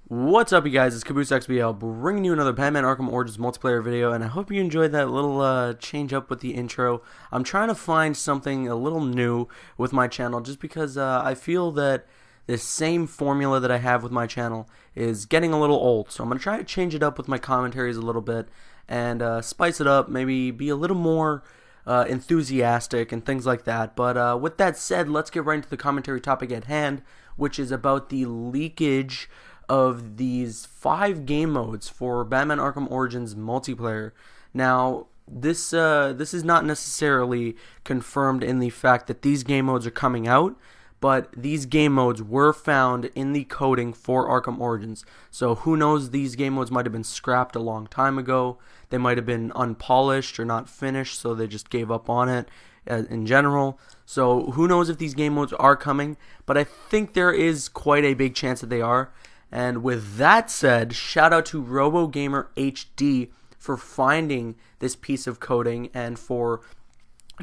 What's up, you guys? It's Caboose XBL bringing you another Batman Arkham Origins multiplayer video, and I hope you enjoyed that little change up with the intro. I'm trying to find something a little new with my channel just because I feel that this same formula that I have with my channel is getting a little old. So I'm going to try to change it up with my commentaries a little bit and spice it up, maybe be a little more enthusiastic and things like that. But with that said, let's get right into the commentary topic at hand, which is about the leakage of these 5 game modes for Batman Arkham Origins multiplayer. Now, this is not necessarily confirmed in the fact that these game modes are coming out, but these game modes were found in the coding for Arkham Origins. So who knows, these game modes might have been scrapped a long time ago. They might have been unpolished or not finished, so they just gave up on it in general. So who knows if these game modes are coming, but I think there is quite a big chance that they are. And with that said, shout out to RoboGamer HD for finding this piece of coding and for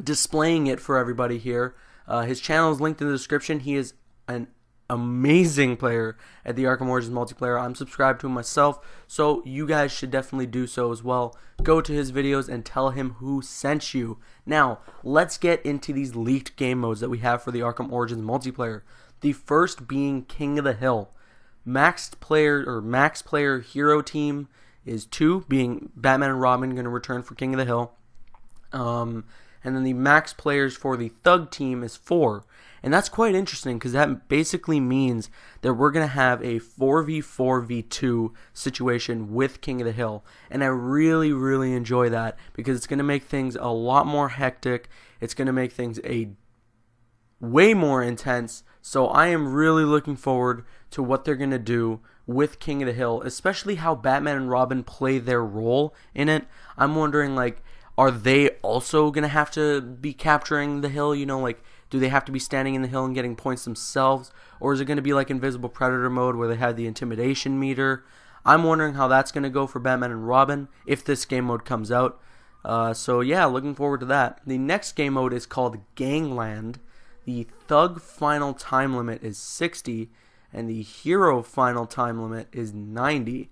displaying it for everybody here. His channel is linked in the description. He is an amazing player at the Arkham Origins multiplayer. I'm subscribed to him myself, so you guys should definitely do so as well. Go to his videos and tell him who sent you. Now, let's get into these leaked game modes that we have for the Arkham Origins multiplayer. The first being King of the Hill. Max player hero team is 2, being Batman and Robin going to return for King of the Hill. And then the max players for the Thug team is 4. And that's quite interesting because that basically means that we're going to have a 4v4v2 situation with King of the Hill. And I really, really enjoy that because it's going to make things a lot more hectic. It's going to make things way more intense. So I am really looking forward to what they're going to do with King of the Hill, especially how Batman and Robin play their role in it. I'm wondering, like, are they also going to have to be capturing the hill? You know, like, do they have to be standing in the hill and getting points themselves? Or is it going to be like Invisible Predator mode where they have the intimidation meter? I'm wondering how that's going to go for Batman and Robin if this game mode comes out. So yeah, looking forward to that. The next game mode is called Gangland. The Thug final time limit is 60, and the Hero final time limit is 90.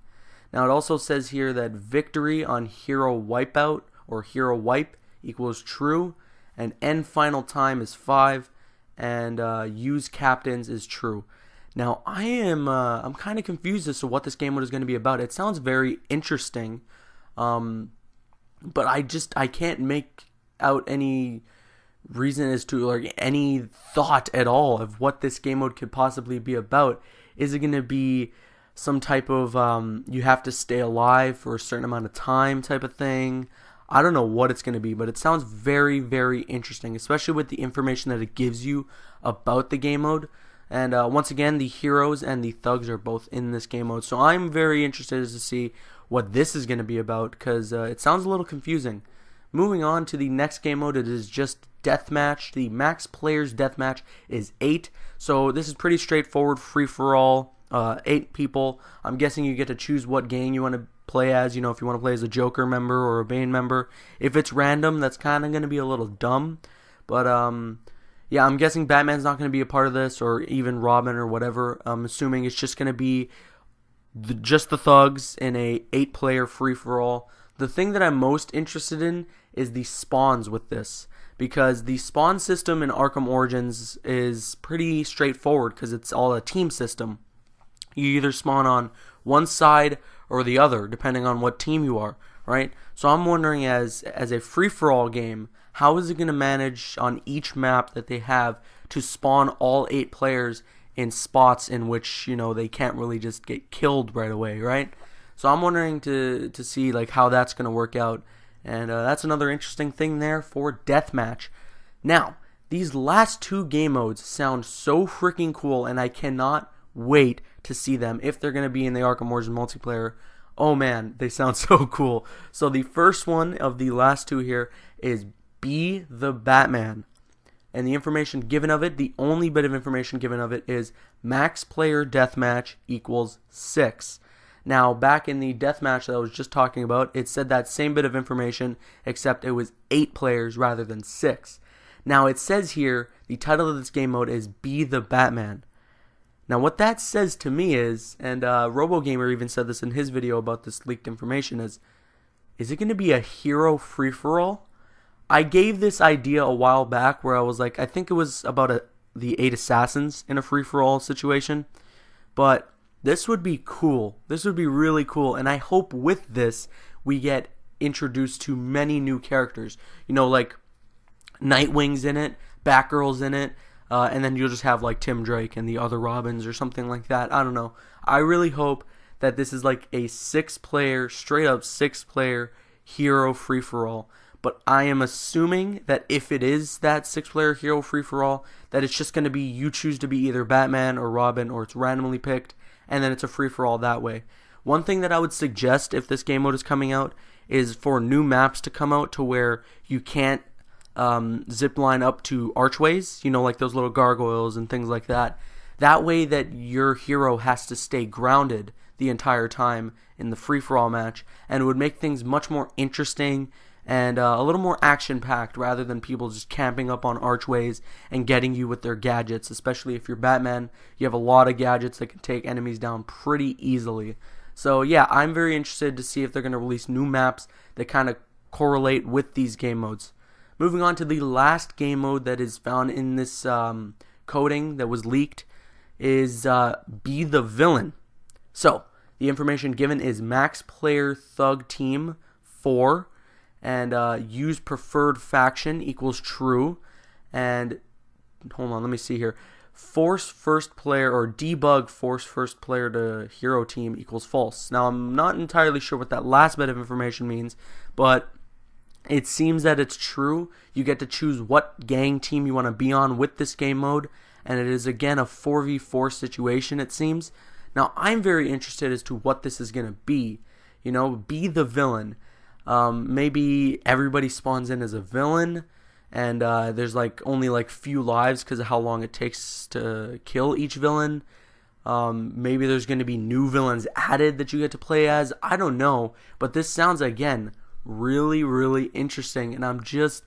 Now it also says here that victory on Hero Wipeout or Hero Wipe equals true, and end final time is 5, and use captains is true. Now I'm kind of confused as to what this game mode is going to be about. It sounds very interesting, but I can't make out any reason as to, like, any thought at all of what this game mode could possibly be about. Is it going to be some type of you have to stay alive for a certain amount of time type of thing? I don't know what it's going to be, but it sounds very, very interesting, especially with the information that it gives you about the game mode. And once again, the heroes and the thugs are both in this game mode, so I'm very interested to see what this is going to be about because it sounds a little confusing. Moving on to the next game mode, it is just Deathmatch. The max players deathmatch is 8, so this is pretty straightforward, free-for-all, 8 people. I'm guessing you get to choose what gang you want to play as, you know, if you want to play as a Joker member or a Bane member. If it's random, that's kind of going to be a little dumb, but yeah, I'm guessing Batman's not going to be a part of this, or even Robin or whatever. I'm assuming it's just going to be just the thugs in a 8-player free-for-all. The thing that I'm most interested in is the spawns with this, because the spawn system in Arkham Origins is pretty straightforward because it's all a team system. You either spawn on one side or the other, depending on what team you are, right? So I'm wondering, as a free-for-all game, how is it going to manage on each map that they have to spawn all 8 players in spots in which, you know, they can't really just get killed right away, right? So I'm wondering to see, like, how that's going to work out. And that's another interesting thing there for Deathmatch. Now, these last 2 game modes sound so freaking cool, and I cannot wait to see them if they're going to be in the Arkham Origins multiplayer. Oh man, they sound so cool. So the first one of the last 2 here is Be the Batman. And the information given of it, the only bit of information given of it is max player deathmatch equals 6. Now, back in the deathmatch that I was just talking about, it said that same bit of information, except it was 8 players rather than 6. Now, it says here, the title of this game mode is Be the Batman. Now what that says to me is, and RoboGamer even said this in his video about this leaked information, is it going to be a hero free-for-all? I gave this idea a while back where I was like, I think it was about the 8 assassins in a free-for-all situation, but this would be cool. This would be really cool, and I hope with this we get introduced to many new characters. You know, like Nightwing's in it, Batgirl's in it, and then you'll just have like Tim Drake and the other Robins or something like that. I don't know. I really hope that this is like a 6-player, straight up 6-player hero free-for-all. But I am assuming that if it is that 6-player hero free-for-all, that it's just going to be you choose to be either Batman or Robin, or it's randomly picked, and then it's a free-for-all that way. One thing that I would suggest if this game mode is coming out is for new maps to come out to where you can't zip line up to archways, you know, like those little gargoyles and things like that. That way that your hero has to stay grounded the entire time in the free-for-all match, and it would make things much more interesting and a little more action-packed rather than people just camping up on archways and getting you with their gadgets. Especially if you're Batman, you have a lot of gadgets that can take enemies down pretty easily. So yeah, I'm very interested to see if they're going to release new maps that kind of correlate with these game modes. Moving on to the last game mode that is found in this coding that was leaked is Be the Villain. So, the information given is max player thug team 4, and use preferred faction equals true, and hold on, let me see here. Force first player, or debug force first player to hero team equals false. Now, I'm not entirely sure what that last bit of information means, but it seems that it's true. You get to choose what gang team you want to be on with this game mode, and it is again a 4v4 situation, it seems. Now, I'm very interested as to what this is going to be. You know, be the villain. Maybe everybody spawns in as a villain, and there's like only like few lives because of how long it takes to kill each villain. Maybe there's going to be new villains added that you get to play as. I don't know, but this sounds, again, really, really interesting, and I'm just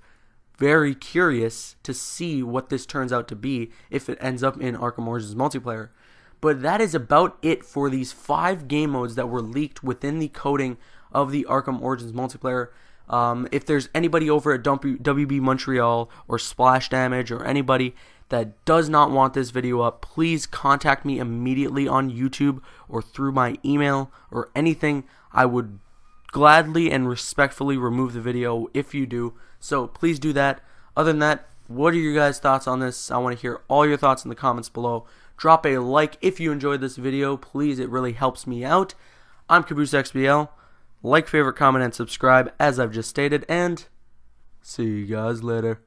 very curious to see what this turns out to be if it ends up in Arkham Origins multiplayer. But that is about it for these 5 game modes that were leaked within the coding of the Arkham Origins multiplayer. If there's anybody over at WB Montreal or Splash Damage or anybody that does not want this video up, please contact me immediately on YouTube or through my email or anything. I would gladly and respectfully remove the video if you do. So please do that. Other than that, what are your guys' thoughts on this? I want to hear all your thoughts in the comments below. Drop a like if you enjoyed this video. Please, it really helps me out. I'm CaboosXBL. Like, favorite, comment, and subscribe as I've just stated. And see you guys later.